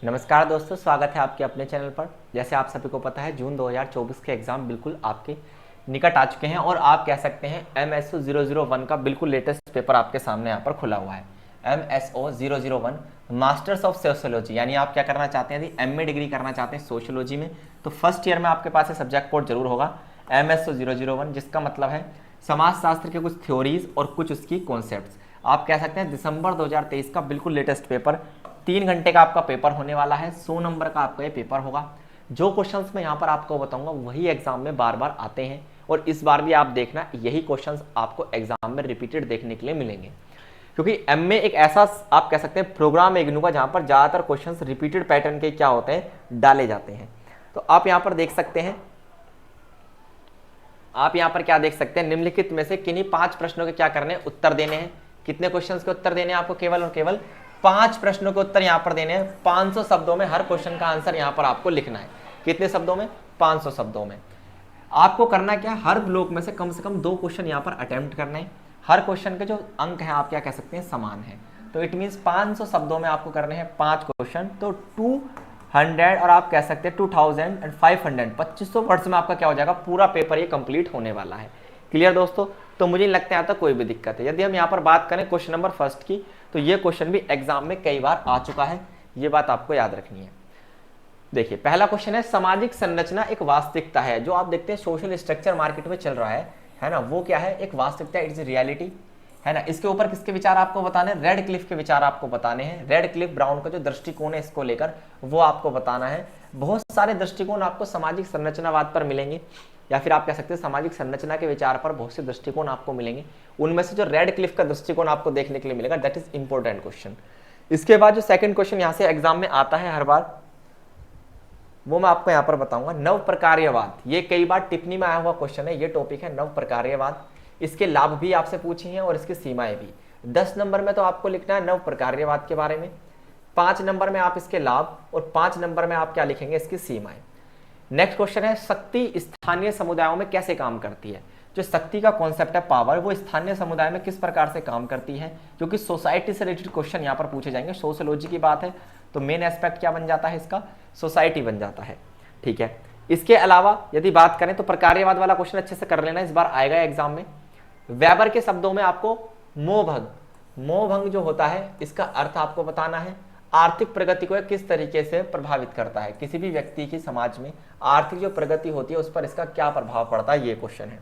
नमस्कार दोस्तों, स्वागत है आपके अपने चैनल पर। जैसे आप सभी को पता है, जून 2024 के एग्ज़ाम बिल्कुल आपके निकट आ चुके हैं और आप कह सकते हैं MSO 001 का बिल्कुल लेटेस्ट पेपर आपके सामने यहाँ पर खुला हुआ है। MSO 001 मास्टर्स ऑफ सोशियोलॉजी, यानी आप क्या करना चाहते हैं, यदि MA डिग्री करना चाहते हैं सोशियोलॉजी में, तो फर्स्ट ईयर में आपके पास सब्जेक्ट कोड जरूर होगा MSO 001, जिसका मतलब है समाजशास्त्र के कुछ थ्योरीज और कुछ उसकी कॉन्सेप्ट्स। आप कह सकते हैं दिसंबर 2023 का बिल्कुल लेटेस्ट पेपर, 3 घंटे का आपका पेपर होने वाला है। 100 नंबर का आपका ये पेपर होगा। जो क्वेश्चंस मैं यहाँ पर आपको बताऊंगा वही एग्जाम में बार बार आते हैं और इस बार भी आप देखना यही क्वेश्चंस आपको एग्जाम में रिपीटेड देखने के लिए मिलेंगे, क्योंकि MA एक ऐसा आप कह सकते हैं प्रोग्राम है इग्नू का, जहाँ पर ज़्यादातर क्वेश्चंस रिपीटेड पैटर्न के क्या होते हैं, डाले जाते हैं। तो आप यहाँ पर देख सकते हैं, आप यहाँ पर क्या देख सकते हैं, निम्नलिखित में से किन्हीं 5 प्रश्नों के क्या करने हैं, उत्तर देने हैं। कितने क्वेश्चंस के उत्तर देने हैं आपको? केवल और केवल 5 प्रश्नों के उत्तर यहाँ पर देने हैं। 500 शब्दों में हर क्वेश्चन का आंसर यहाँ पर आपको लिखना है। कितने शब्दों में? 500 शब्दों में। आपको करना क्या, हर ब्लॉक में से कम 2 क्वेश्चन यहाँ पर अटेम्प्ट करने हैं। हर क्वेश्चन के जो अंक हैं आप क्या कह सकते हैं, समान है। तो इट मीन्स 500 शब्दों में आपको करने हैं 5 क्वेश्चन, तो 200 और आप कह सकते हैं 2500 2500 वर्ड्स में आपका क्या हो जाएगा, पूरा पेपर ये कंप्लीट होने वाला है। क्लियर दोस्तों? तो मुझे नहीं लगता यहाँ तक कोई भी दिक्कत है। यदि हम यहाँ पर बात करें क्वेश्चन नंबर फर्स्ट की, तो ये क्वेश्चन भी एग्जाम में कई बार आ चुका है, ये बात आपको याद रखनी है। देखिए पहला क्वेश्चन है, सामाजिक संरचना एक वास्तविकता है। जो आप देखते हैं सोशल स्ट्रक्चर मार्केट में चल रहा है ना, वो क्या है, एक वास्तविकता, इट्स रियलिटी, है ना। इसके ऊपर किसके विचार आपको बताने हैं? रेड क्लिफ के विचार आपको बताने हैं। रेड क्लिफ ब्राउन का जो दृष्टिकोण है इसको लेकर, वो आपको बताना है। बहुत सारे दृष्टिकोण आपको सामाजिक संरचनावाद पर मिलेंगे, या फिर आप कह सकते हैं सामाजिक संरचना के विचार पर बहुत से दृष्टिकोण आपको मिलेंगे। उनमें से जो रेड क्लिफ का दृष्टिकोण आपको देखने के लिए मिलेगा, दैट इज इंपॉर्टेंट क्वेश्चन। इसके बाद जो सेकंड क्वेश्चन यहाँ से एग्जाम में आता है हर बार, वो मैं आपको यहाँ पर बताऊंगा। नव प्रकार्यवाद, ये कई बार टिप्पणी में आया हुआ क्वेश्चन है। ये टॉपिक है नव प्रकार्यवाद। इसके लाभ भी आपसे पूछे हैं और इसकी सीमाएं भी। 10 नंबर में तो आपको लिखना है नव प्रकार्यवाद के बारे में, 5 नंबर में आप इसके लाभ और 5 नंबर में आप क्या लिखेंगे, इसकी सीमाएं। नेक्स्ट क्वेश्चन है, शक्ति स्थानीय समुदायों में कैसे काम करती है। जो शक्ति का कॉन्सेप्ट है, पावर, वो स्थानीय समुदाय में किस प्रकार से काम करती है, क्योंकि सोसाइटी से रिलेटेड क्वेश्चन यहाँ पर पूछे जाएंगे। सोशियोलॉजी की बात है तो मेन एस्पेक्ट क्या बन जाता है इसका, सोसाइटी बन जाता है। ठीक है, इसके अलावा यदि बात करें तो प्रकार्यवाद वाला क्वेश्चन अच्छे से कर लेना, इस बार आएगा एग्जाम में। वेबर के शब्दों में आपको मोहभंग जो होता है इसका अर्थ आपको बताना है। आर्थिक प्रगति को किस तरीके से प्रभावित करता है, किसी भी व्यक्ति की समाज में आर्थिक जो प्रगति होती है उस पर इसका क्या प्रभाव पड़ता है, ये क्वेश्चन है।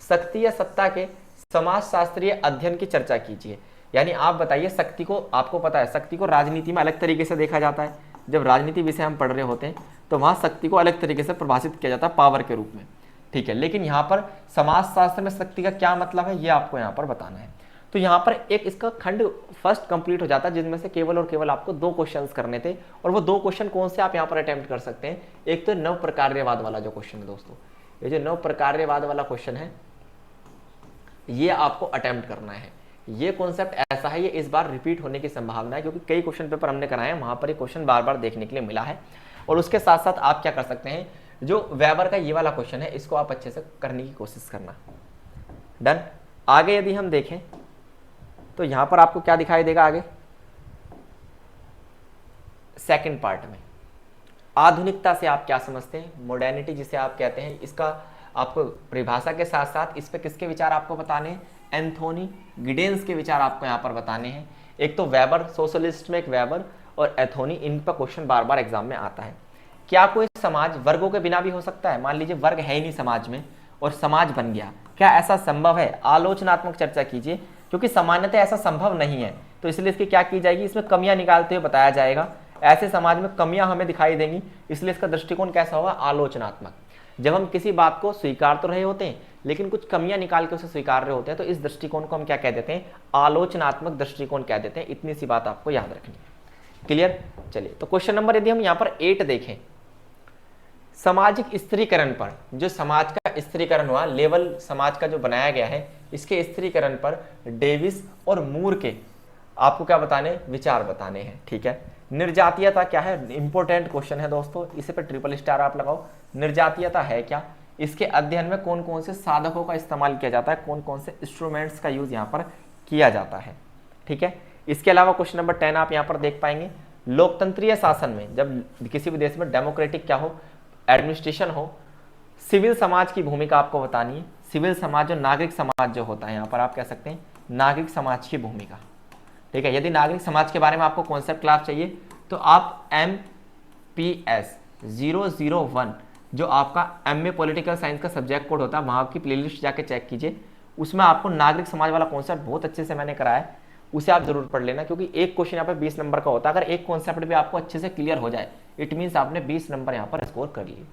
शक्ति या सत्ता के समाजशास्त्रीय अध्ययन की चर्चा कीजिए, यानी आप बताइए शक्ति को, आपको पता है शक्ति को राजनीति में अलग तरीके से देखा जाता है। जब राजनीति विषय हम पढ़ रहे होते हैं तो वहां शक्ति को अलग तरीके से परिभाषित किया जाता है, पावर के रूप में। ठीक है, लेकिन यहाँ पर समाजशास्त्र में शक्ति का क्या मतलब है, ये आपको यहाँ पर बताना है। तो यहाँ पर एक इसका खंड फर्स्ट कंप्लीट हो जाता है, जिनमें से केवल और केवल आपको 2 क्वेश्चंस करने थे। और वो 2 क्वेश्चन कौन से आप यहाँ पर अटेम्प्ट कर सकते हैं? एक तो नव प्रकार्यवाद वाला जो क्वेश्चन है दोस्तों, ये जो नव प्रकार्यवाद वाला क्वेश्चन है ये आपको अटेम्प्ट करना है। ये कॉन्सेप्ट ऐसा है, ये इस बार रिपीट होने की संभावना है, क्योंकि कई क्वेश्चन पेपर हमने कराए हैं वहां पर ये क्वेश्चन बार बार देखने के लिए मिला है। और उसके साथ साथ आप क्या कर सकते हैं, जो वेबर का ये वाला क्वेश्चन है इसको आप अच्छे से करने की कोशिश करना। डन। आगे यदि हम देखें तो यहां पर आपको क्या दिखाई देगा आगे, सेकंड पार्ट में आधुनिकता से आप क्या समझते हैं, मॉडर्निटी जिसे आप कहते हैं, इसका आपको परिभाषा के साथ साथ इस पे किसके विचार आपको बताने हैं, एंथोनी गिडेंस के विचार आपको यहाँ पर बताने हैं। एक तो वेबर, सोशलिस्ट में एक वेबर और एंथोनी, इन पर क्वेश्चन बार बार एग्जाम में आता है। क्या कोई समाज वर्गों के बिना भी हो सकता है? मान लीजिए वर्ग है ही नहीं समाज में और समाज बन गया, क्या ऐसा संभव है? आलोचनात्मक चर्चा कीजिए, क्योंकि सामान्यतः ऐसा संभव नहीं है, तो इसलिए इसकी क्या की जाएगी, इसमें कमियां निकालते हुए बताया जाएगा। ऐसे समाज में कमियां हमें दिखाई देंगी, इसलिए इसका दृष्टिकोण कैसा होगा, आलोचनात्मक। जब हम किसी बात को स्वीकार तो रहे होते हैं लेकिन कुछ कमियां निकाल के उसे स्वीकार रहे होते हैं, तो इस दृष्टिकोण को हम क्या कह देते हैं, आलोचनात्मक दृष्टिकोण कह देते हैं। इतनी सी बात आपको याद रखनी है। क्लियर? चलिए, तो क्वेश्चन नंबर यदि हम यहाँ पर 8 देखें, सामाजिक स्त्रीकरण पर, जो समाज का स्त्रीकरण हुआ, लेवल समाज का जो बनाया गया है, इसके स्त्रीकरण पर डेविस और मूर के आपको क्या बताने, विचार बताने हैं। ठीक है, निर्जातीयता क्या है, इंपॉर्टेंट क्वेश्चन है दोस्तों, इसे पर ट्रिपल स्टार आप लगाओ। निर्जातीयता है क्या, इसके अध्ययन में कौन कौन से साधकों का इस्तेमाल किया जाता है, कौन कौन से इंस्ट्रूमेंट्स का यूज यहाँ पर किया जाता है। ठीक है, इसके अलावा क्वेश्चन नंबर 10 आप यहाँ पर देख पाएंगे, लोकतंत्रीय शासन में, जब किसी भी देश में डेमोक्रेटिक क्या हो, एडमिनिस्ट्रेशन हो, सिविल समाज की भूमिका आपको बतानी है। सिविल समाज और नागरिक समाज जो होता है, यहाँ पर आप कह सकते हैं नागरिक समाज की भूमिका। ठीक है, यदि नागरिक समाज के बारे में आपको कॉन्सेप्ट क्लास चाहिए तो आप MPS 001 जो आपका MA पॉलिटिकल साइंस का सब्जेक्ट कोड होता है, वहाँ की प्लेलिस्ट जाके चेक कीजिए, उसमें आपको नागरिक समाज वाला कॉन्सेप्ट बहुत अच्छे से मैंने कराया है, उसे आप जरूर पढ़ लेना, क्योंकि एक क्वेश्चन यहाँ पर 20 नंबर का होता है। अगर एक कॉन्सेप्ट भी आपको अच्छे से क्लियर हो जाए, इट मीन्स आपने 20 नंबर यहाँ पर स्कोर कर लिए।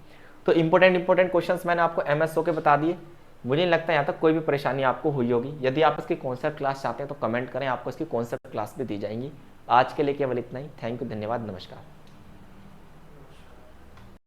तो इंपॉर्टेंट क्वेश्चंस मैंने आपको MSO के बता दिए। मुझे नहीं लगता यहाँ तक कोई भी परेशानी आपको हुई होगी। यदि आप इसकी कॉन्सेप्ट क्लास चाहते हैं तो कमेंट करें, आपको इसकी कॉन्सेप्ट क्लास भी दी जाएंगी। आज के लिए केवल इतना ही। थैंक यू, धन्यवाद, नमस्कार।